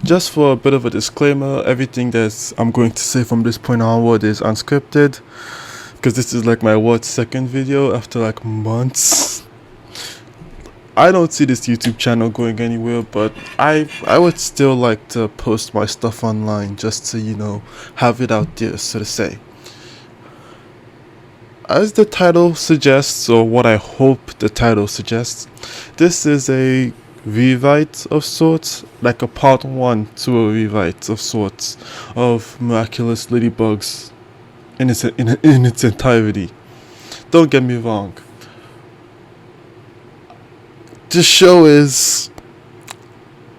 Just for a bit of a disclaimer, everything that I'm going to say from this point onward is unscripted, because this is like my second video after like months. I don't see this YouTube channel going anywhere, but I would still like to post my stuff online just to, have it out there, so to say. As the title suggests, or what I hope the title suggests, this is a rewrite of sorts, like a part 1 to a rewrite of sorts of Miraculous Ladybugs in its entirety. Don't get me wrong. This show is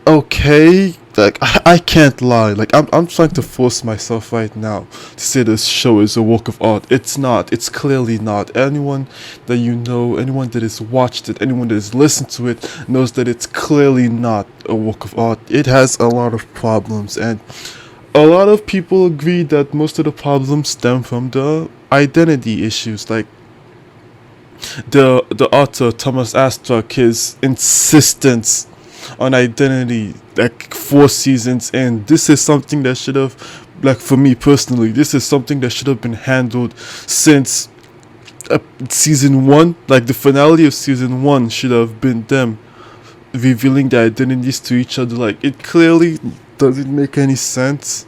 okay. Like, I can't lie. Like, I'm trying to force myself right now to say this show is a work of art. It's not. It's clearly not. Anyone that anyone that has watched it, anyone that has listened to it knows that it's clearly not a work of art. It has a lot of problems, and a lot of people agree that most of the problems stem from the identity issues. Like, the author, Thomas Astruck, his insistence on identity, like 4 seasons in. This is something that should have, like, for me personally, this is something that should have been handled since season 1. Like, the finale of season 1 should have been them revealing their identities to each other. Like, it clearly doesn't make any sense.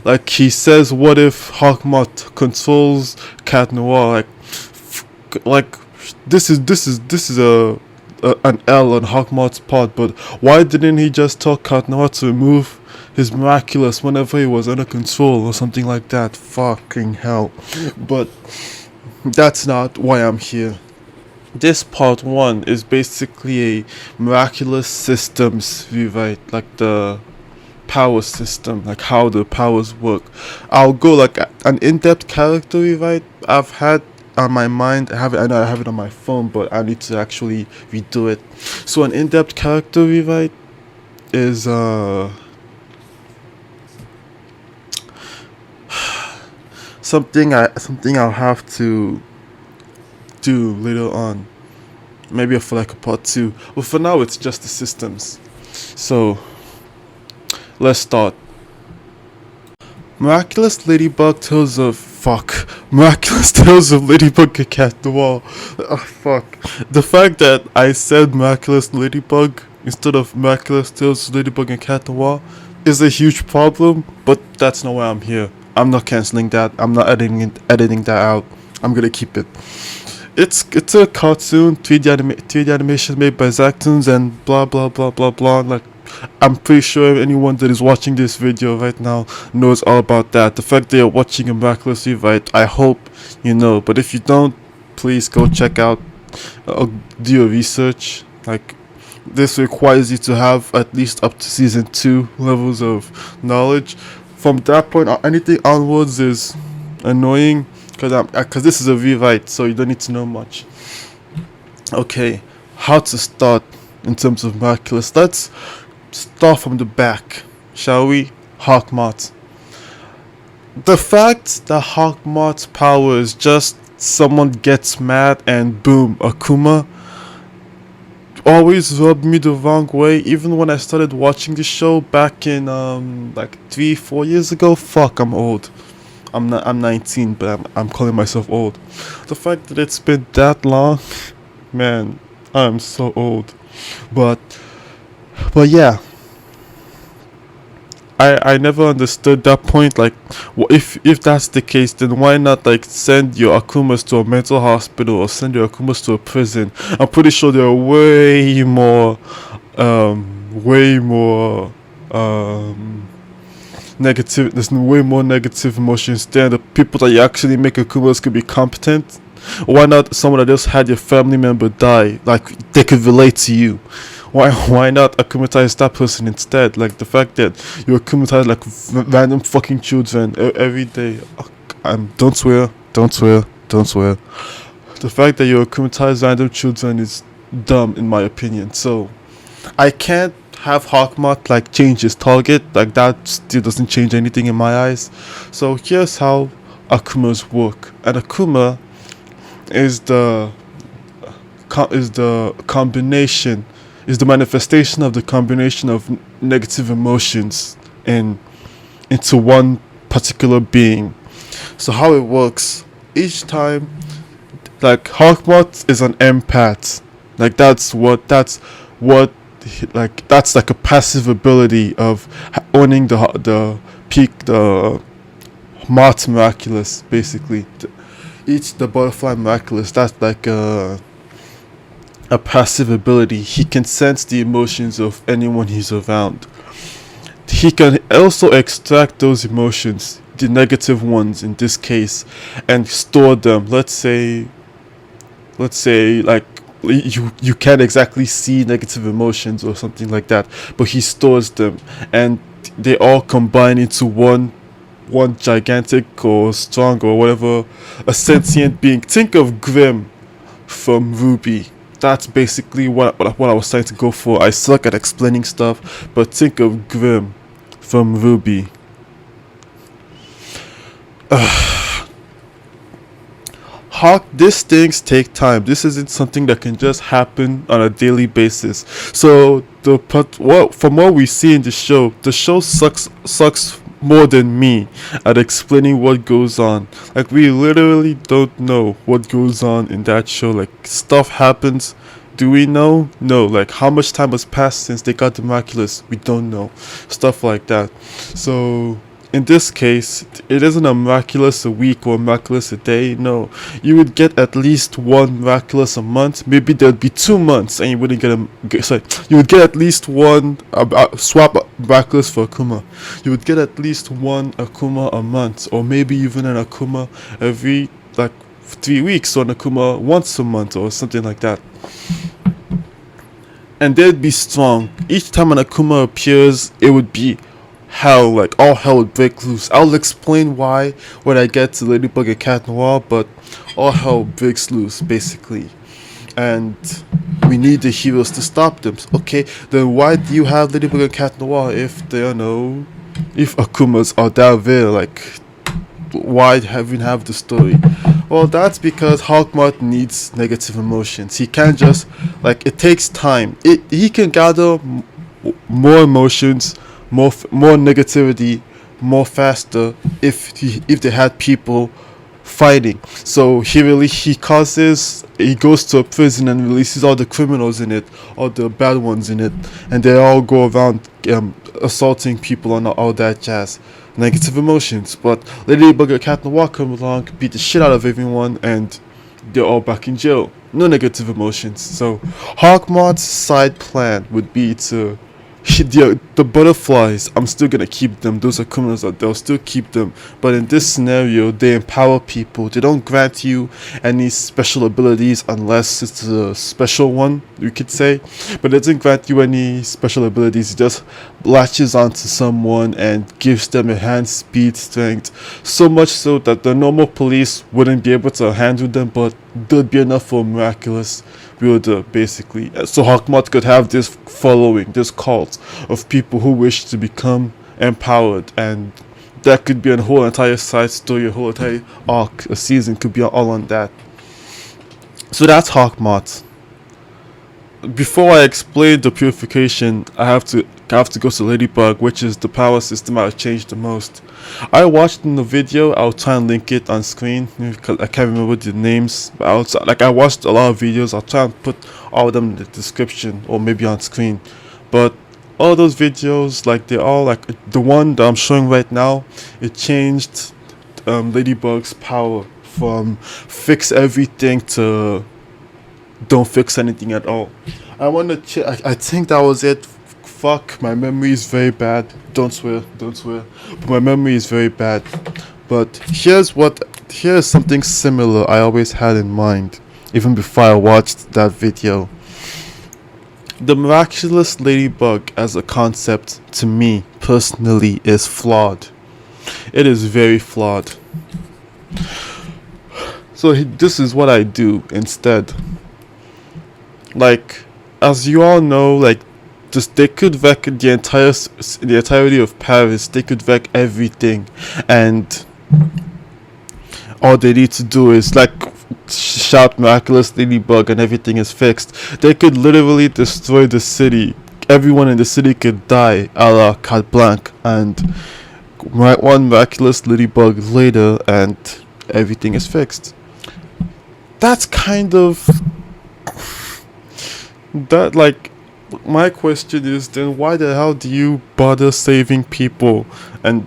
Like, he says, what if Hawkmoth controls Cat Noir? Like this is an L on Hawkmoth's part, but why didn't he just tell Cat Noir to remove his Miraculous whenever he was under control or something like that? Fucking hell. But that's not why I'm here. This part 1 is basically a Miraculous systems rewrite, like the power system, like how the powers work. I'll go like an in-depth character rewrite I've had on my mind. I know I have it on my phone, but I need to actually redo it. So an in-depth character rewrite is something I'll have to do later on, maybe for like a part 2, but for now it's just the systems. So let's start. Miraculous Tales of Ladybug and Cat Noir. Oh, fuck. The fact that I said Miraculous Ladybug instead of Miraculous Tales of Ladybug and Cat Noir is a huge problem, but that's not why I'm here. I'm not cancelling that. I'm not editing that out. I'm gonna keep it. It's a cartoon, 3D animation made by Zactoons and blah blah blah blah blah. Like, I'm pretty sure anyone that is watching this video right now knows all about that. The fact that you're watching a Miraculous rewrite, I hope you know. But if you don't, please go check out, do your research. Like, this requires you to have at least up to season 2 levels of knowledge. From that point, anything onwards is annoying, because this is a rewrite, so you don't need to know much. Okay, how to start in terms of Miraculous? Let's start from the back, shall we? Hawkmoth. The fact that Hawkmoth's power is just someone gets mad and boom, Akuma, always rubbed me the wrong way. Even when I started watching the show back in like 3-4 years ago. Fuck, I'm old. I'm 19, but I'm calling myself old. The fact that it's been that long, man, I'm so old. But yeah, I never understood that point. Like, if that's the case, then why not like send your Akumas to a mental hospital or send your Akumas to a prison? I'm pretty sure there are way more negative. There's way more negative emotions there. The people that you actually make Akumas could be competent. Why not someone that just had your family member die? Like, they could relate to you. Why not akumatize that person instead? Like, the fact that you akumatize like random fucking children every day. Don't swear. The fact that you akumatize random children is dumb in my opinion. So I can't have Hawkmoth like change his target. Like, that still doesn't change anything in my eyes. So here's how Akumas work. And Akuma is the combination, is the manifestation of the combination of negative emotions in into one particular being. So how it works, each time, like Hawkmoth is an empath. Like what that's like a passive ability of owning the peak the moth miraculous basically. Each the butterfly miraculous, that's like a passive ability. He can sense the emotions of anyone he's around. He can also extract those emotions, the negative ones in this case, and store them. Let's say like you can't exactly see negative emotions or something like that, but he stores them, and they all combine into one gigantic or strong or whatever, a sentient being. Think of Grim from Ruby. That's basically what I was trying to go for. I suck at explaining stuff, but think of Grim from Ruby. These things take time. This isn't something that can just happen on a daily basis. So from what we see in the show sucks more than me at explaining what goes on. Like, we literally don't know what goes on in that show. Like, stuff happens. Do we know? No. Like, how much time has passed since they got the Miraculous? We don't know. Stuff like that. So in this case, it isn't a Miraculous a week or a Miraculous a day. No, you would get at least one Miraculous a month. Maybe there'd be 2 months and you wouldn't you would get at least one swap Miraculous for Akuma. You would get at least one Akuma a month, or maybe even an Akuma every like 3 weeks, or an Akuma once a month, or something like that. And they'd be strong. Each time an Akuma appears, it would be hell. Like, all hell would break loose. I'll explain why when I get to Ladybug and Cat Noir, but all hell breaks loose basically, and we need the heroes to stop them. Okay, then why do you have Ladybug and Cat Noir if there are no, if Akumas are down there? Like, why have the story? Well, that's because Hawkmoth needs negative emotions. He can't just, like, it takes time. He can gather more emotions, more negativity, more faster if they had people fighting. So he goes to a prison and releases all the criminals in it, all the bad ones in it, and they all go around assaulting people and all that jazz. Negative emotions. But Ladybug and Cat Noir come along, beat the shit out of everyone, and they're all back in jail. No negative emotions. So Hawkmoth's side plan would be to the butterflies. I'm still gonna keep them. Those are criminals. They'll still keep them. But in this scenario, they empower people. They don't grant you any special abilities unless it's a special one, you could say. But it doesn't grant you any special abilities. It just latches onto someone and gives them enhanced speed, strength, so much so that the normal police wouldn't be able to handle them, but there'd be enough for Miraculous wielder basically. So Hawkmoth could have this following, this cult of people who wish to become empowered, and that could be a whole entire side story, a whole entire arc, a season could be all on that. So that's Hawkmoth. Before I explain the purification, I have to go to Ladybug, which is the power system I've changed the most. I watched in the video. I'll try and link it on screen because I can't remember the names. But I watched a lot of videos. I'll try and put all of them in the description or maybe on screen. But all those videos, like, they're all like the one that I'm showing right now. It changed Ladybug's power from fix everything to don't fix anything at all. I want to check. I think that was it. Fuck, my memory is very bad. Don't swear. But my memory is very bad. But here's something similar I always had in mind, even before I watched that video. The Miraculous Ladybug as a concept, to me personally, is flawed. It is very flawed. So this is what I do instead. Like, as you all know, like, they could wreck the entirety of Paris. They could wreck everything, and all they need to do is, like, shout Miraculous Ladybug and everything is fixed. They could literally destroy the city everyone in the city could die, a la Carte Blanche, and one miraculous ladybug later, and everything is fixed. That's kind of that like my question is then why the hell do you bother saving people and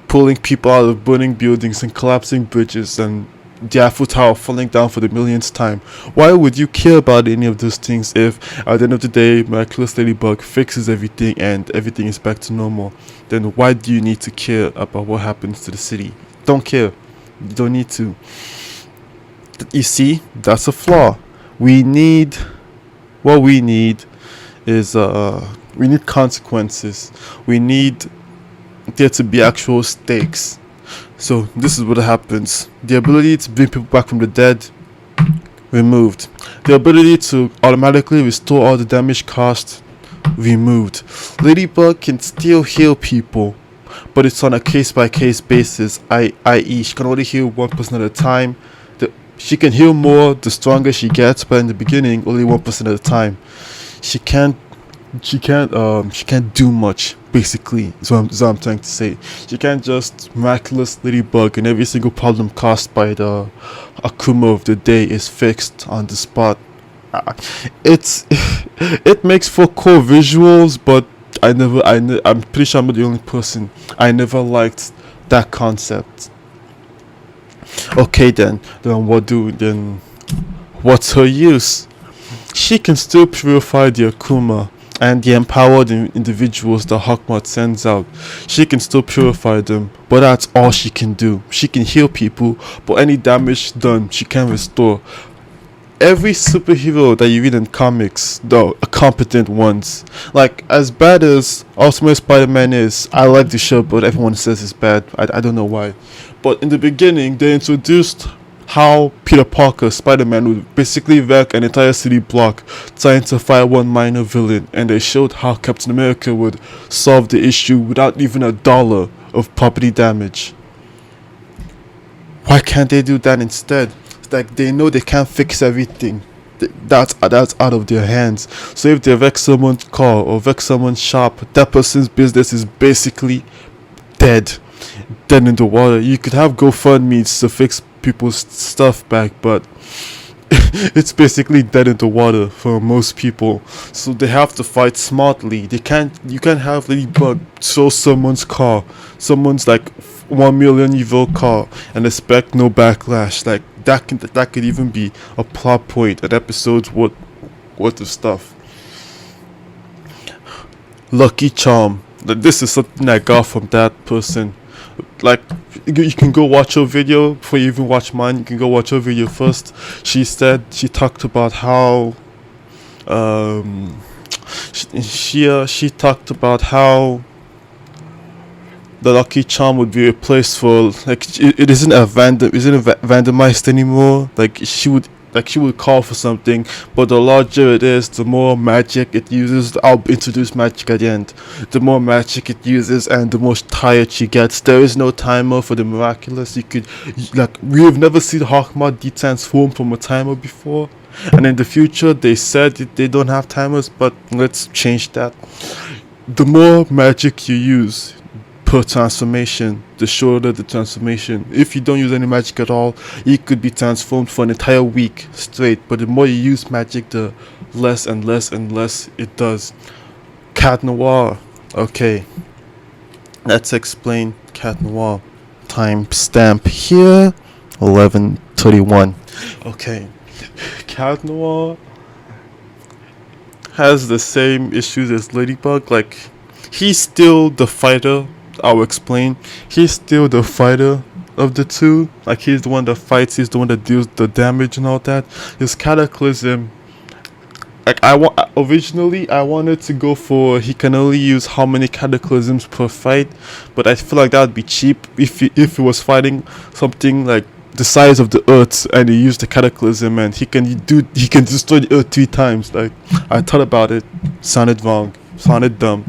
pulling people out of burning buildings and collapsing bridges and the Eiffel Tower falling down for the millionth time? Why would you care about any of those things if at the end of the day Miraculous Ladybug fixes everything and everything is back to normal? Then why do you need to care about what happens to the city? Don't care. You don't need to. You see, that's a flaw. We need what we need is we need consequences. We need there to be actual stakes. So this is what happens. The ability to bring people back from the dead, removed. The ability to automatically restore all the damage caused, removed. Ladybug can still heal people, but it's on a case-by-case basis, i.e. she can only heal one person at a time. She can heal more the stronger she gets, but in the beginning only 1% at a time. She can't do much, basically, is what I'm trying to say. She can't just miraculous ladybug and every single problem caused by the Akuma of the day is fixed on the spot. It makes for cool visuals, but I'm pretty sure I'm not the only person. I never liked that concept. Okay then what's her use? She can still purify the Akuma and the empowered individuals that Hawkmoth sends out. She can still purify them, but that's all she can do. She can heal people, but any damage done, she can restore. Every superhero that you read in comics, though, are competent ones. Like, as bad as Ultimate Spider-Man is, I like the show, but everyone says it's bad. I don't know why. But in the beginning, they introduced how Peter Parker, Spider-Man, would basically wreck an entire city block trying to fight one minor villain, and they showed how Captain America would solve the issue without even $1 of property damage. Why can't they do that instead? It's like they know they can't fix everything. That's out of their hands. So if they wreck someone's car or wreck someone's shop, that person's business is basically dead in the water. You could have GoFundMes to fix people's stuff back, but it's basically dead in the water for most people. So they have to fight smartly. You can't have Ladybug throw someone's car, someone's like 1 million euro car, and expect no backlash. Like that could even be a plot point, an episode's worth of stuff. Lucky Charm. This is something I got from that person. Like, you can go watch her video before you even watch mine. You can go watch her video first. She talked about how she talked about how the Lucky Charm would be replaced for like it isn't randomized anymore. Like she would call for something, but the larger it is, the more magic it uses. I'll introduce magic at the end. The more magic it uses and the more tired she gets. There is no timer for the Miraculous. We have never seen Hawkmoth de-transform from a timer before. And in the future, they said they don't have timers, but let's change that. The more magic you use per transformation, the shorter the transformation. If you don't use any magic at all, you could be transformed for an entire week straight, but the more you use magic, the less and less and less it does. Cat Noir. Okay, let's explain Cat Noir. Timestamp here, 11:31. Okay, Cat Noir has the same issues as Ladybug. Like, he's still the fighter. I'll explain. He's still the fighter of the two. Like, he's the one that fights. He's the one that deals the damage and all that. His Cataclysm. Like, originally I wanted to go for he can only use how many Cataclysms per fight, but I feel like that would be cheap if he was fighting something like the size of the Earth and he used the Cataclysm and he can destroy the Earth 3 times. Like, I thought about it, sounded wrong. Sounded dumb.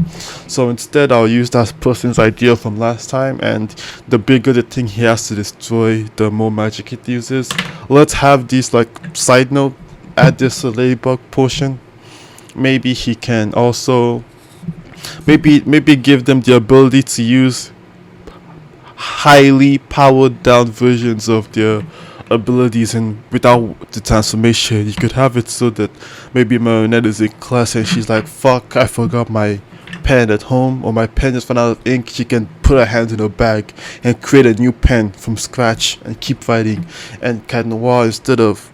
So instead I'll use that person's idea from last time, and the bigger the thing he has to destroy, the more magic it uses. Let's have these, like, side note, add this Ladybug portion. maybe he can also maybe give them the ability to use highly powered down versions of their abilities, and without the transformation you could have it so that maybe Marionette is in class and she's like, fuck, I forgot my pen at home, or my pen is run out of ink. She can put her hand in her bag and create a new pen from scratch and keep writing. And Cat Noir, instead of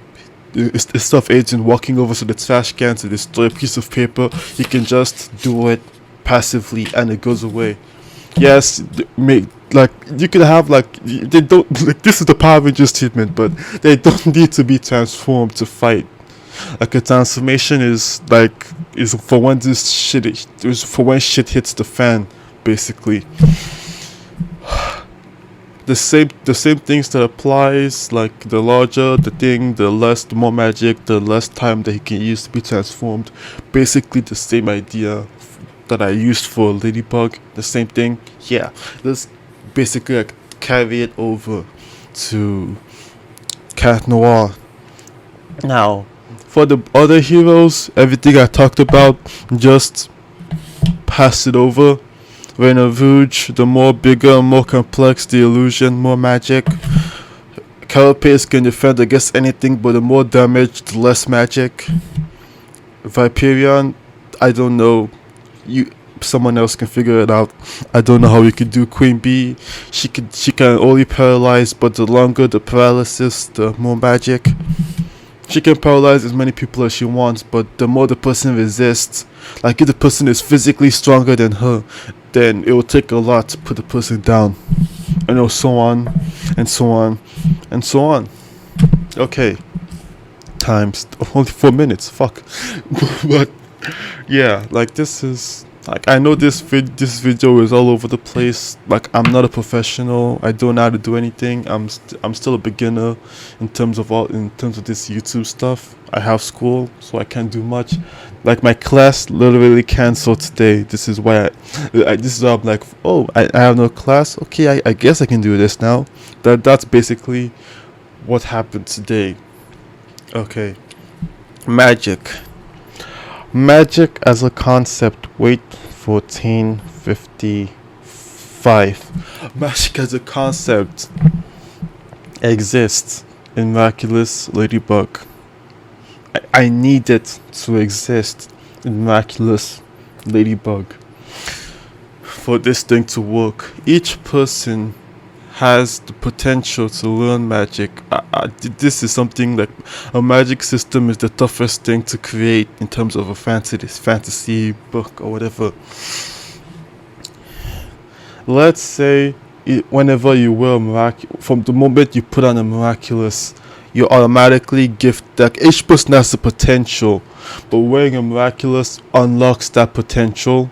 agent walking over to the trash can to destroy a piece of paper, he can just do it passively and it goes away. Yes, like you could have like they don't like this is the Power Rangers treatment, but they don't need to be transformed to fight. Like a transformation is for when is for when shit hits the fan, basically. The same things that applies, like the larger the thing, the more magic, the less time that he can use to be transformed. Basically the same idea that I used for Ladybug, the same thing. Yeah, let's basically like carry it over to Cat Noir. Now, for the other heroes, everything I talked about, just pass it over. Reina Rouge, the more bigger, more complex the illusion, more magic. Carapace can defend against anything, but the more damage, the less magic. Viperion, I don't know. Someone else can figure it out. I don't know how we could do Queen Bee. She can only paralyze, but the longer the paralysis, the more magic. She can paralyze as many people as she wants, but the more the person resists, like if the person is physically stronger than her, then it will take a lot to put the person down. And so on, and so on, and so on. Okay. Times only 4 minutes. Fuck. But yeah, like this is like I know this video is all over the place. Like I'm not a professional. I don't know how to do anything. I'm still a beginner in terms of this YouTube stuff. I have school, so I can't do much. Like my class literally canceled today. This is why this is why I'm like, oh, I have no class. Okay, I guess I can do this now. That's basically what happened today. Okay, magic as a concept. Wait, 1455. Magic as a concept exists in Miraculous Ladybug. I need it to exist in Miraculous Ladybug for this thing to work. Each person has the potential to learn magic. This is something like a magic system is the toughest thing to create in terms of a fantasy book or whatever. Let's say whenever you wear from the moment you put on a Miraculous, you automatically gift that each person has the potential, but wearing a Miraculous unlocks that potential,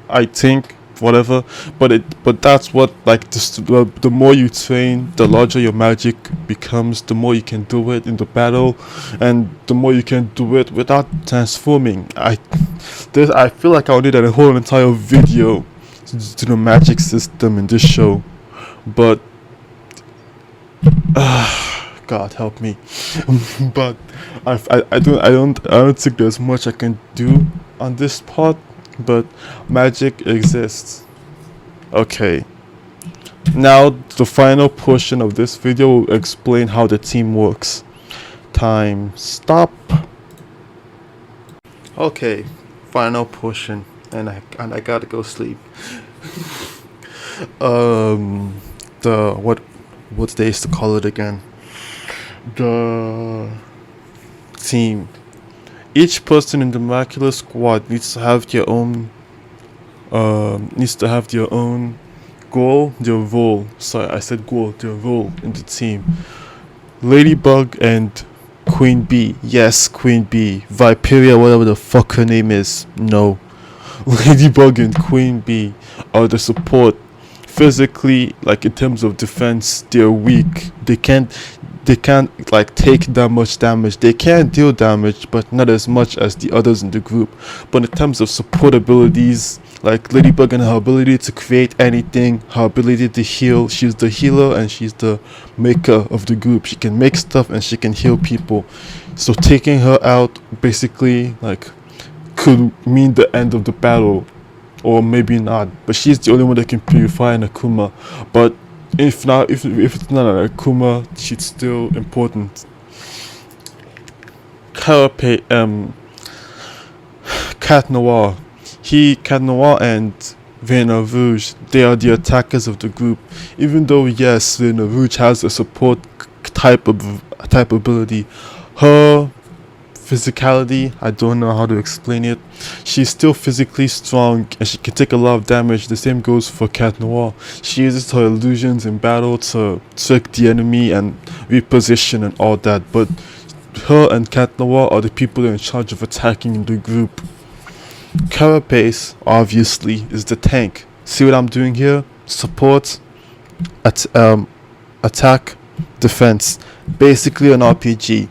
I think, whatever. But that's what, like, the more you train, the larger your magic becomes, the more you can do it in the battle, and the more you can do it without transforming. I feel like I'll need a whole entire video to the magic system in this show, but God help me. But I don't think there's much I can do on this part, but magic exists. Okay, now the final portion of this video will explain how the team works. Time stop. Okay, final portion, and I gotta go sleep. What day is to call it again? The team. Each person in the Miraculous squad needs to have their own goal, their role. Sorry, I said goal, their role in the team. Ladybug and Queen Bee. Yes, Queen Bee. Viperia, whatever the fuck her name is. No. Ladybug and Queen Bee are the support. Physically, like in terms of defense, they're weak. They can't like take that much damage. They can deal damage, but not as much as the others in the group. But in terms of support abilities, like Ladybug and her ability to create anything, her ability to heal, she's the healer and she's the maker of the group. She can make stuff and she can heal people. So taking her out basically like could mean the end of the battle, or maybe not. But she's the only one that can purify an Akuma. But if not, if it's not an Akuma, she's still important. Carapace, Cat Noir. Cat Noir and Veina Rouge, they are the attackers of the group. Even though yes, Veina Rouge has a support type ability, her physicality, I don't know how to explain it. She's still physically strong and she can take a lot of damage. The same goes for Cat Noir. She uses her illusions in battle to trick the enemy and reposition and all that. But her and Cat Noir are the people in charge of attacking in the group. Carapace, obviously, is the tank. See what I'm doing here? Support, attack, defense. Basically an RPG.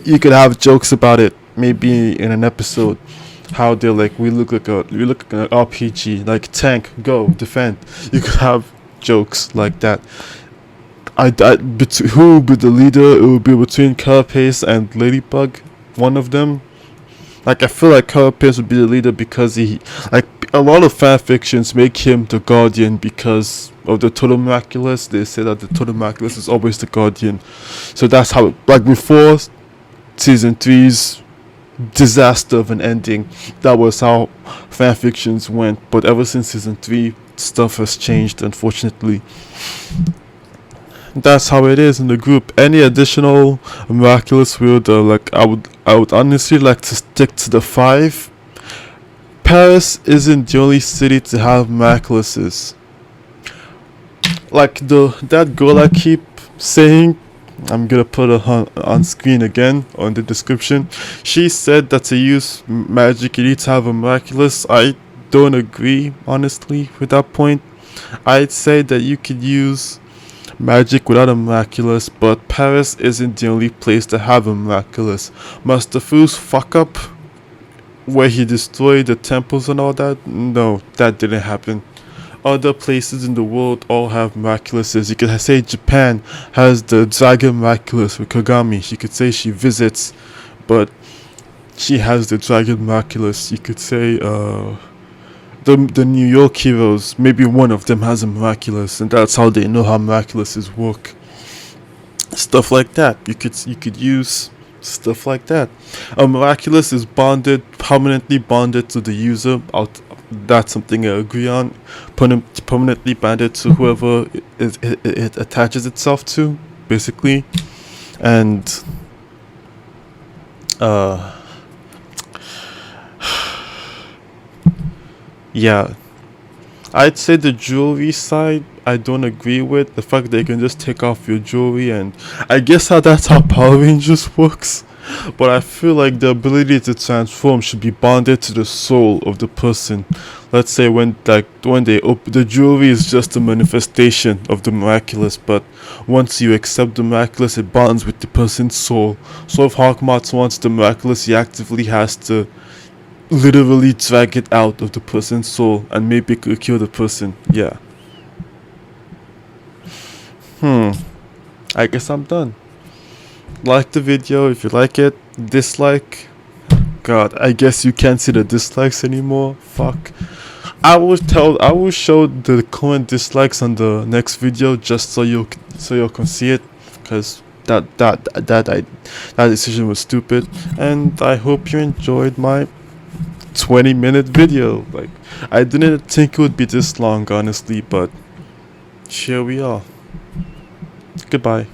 You could have jokes about it, maybe in an episode. How they're like, we look like an RPG, like tank, go, defend. You could have jokes like that. Who would be the leader? It would be between Carapace and Ladybug, one of them. Like, I feel like Carapace would be the leader because he, like, a lot of fan fictions make him the guardian because of the Total Miraculous. They say that the Total Miraculous is always the guardian. So that's how, like, before season 3's disaster of an ending, that was how fan fictions went. But ever since season 3, stuff has changed, unfortunately. That's how it is in the group. Any additional Miraculous would I would honestly like to stick to the 5. Paris isn't the only city to have Miraculouses. Like that girl I keep saying, I'm gonna put her on screen again on the description. She said that to use magic you need to have a Miraculous. I don't agree honestly with that point. I'd say that you could use magic without a Miraculous, but Paris isn't the only place to have a Miraculous. Master Fu's fuck up where he destroyed the temples and all that, no, that didn't happen. Other places in the world all have Miraculouses. You could say Japan has the Dragon Miraculous with Kagami. You could say she visits, but she has the Dragon Miraculous. You could say the New York heroes, maybe one of them has a Miraculous, and that's how they know how Miraculouses work. Stuff like that. You could use stuff like that. A Miraculous is permanently bonded to the user. That's something I agree on. Permanently bonded to whoever it attaches itself to, basically. And yeah, I'd say the jewelry side I don't agree with. The fact that you can just take off your jewelry, and I guess that's how Power Rangers works. But I feel like the ability to transform should be bonded to the soul of the person. Let's say when they open the jewelry is just a manifestation of the Miraculous, but once you accept the Miraculous, it bonds with the person's soul. So if Hawkmoth wants the Miraculous, he actively has to literally drag it out of the person's soul and maybe it could kill the person. Yeah. I guess I'm done. Like the video if you like it. Dislike. God, I guess you can't see the dislikes anymore. Fuck. I will show the current dislikes on the next video just so you can see it, because that decision was stupid. And I hope you enjoyed my 20-minute video. Like, I didn't think it would be this long honestly, but here we are. Goodbye.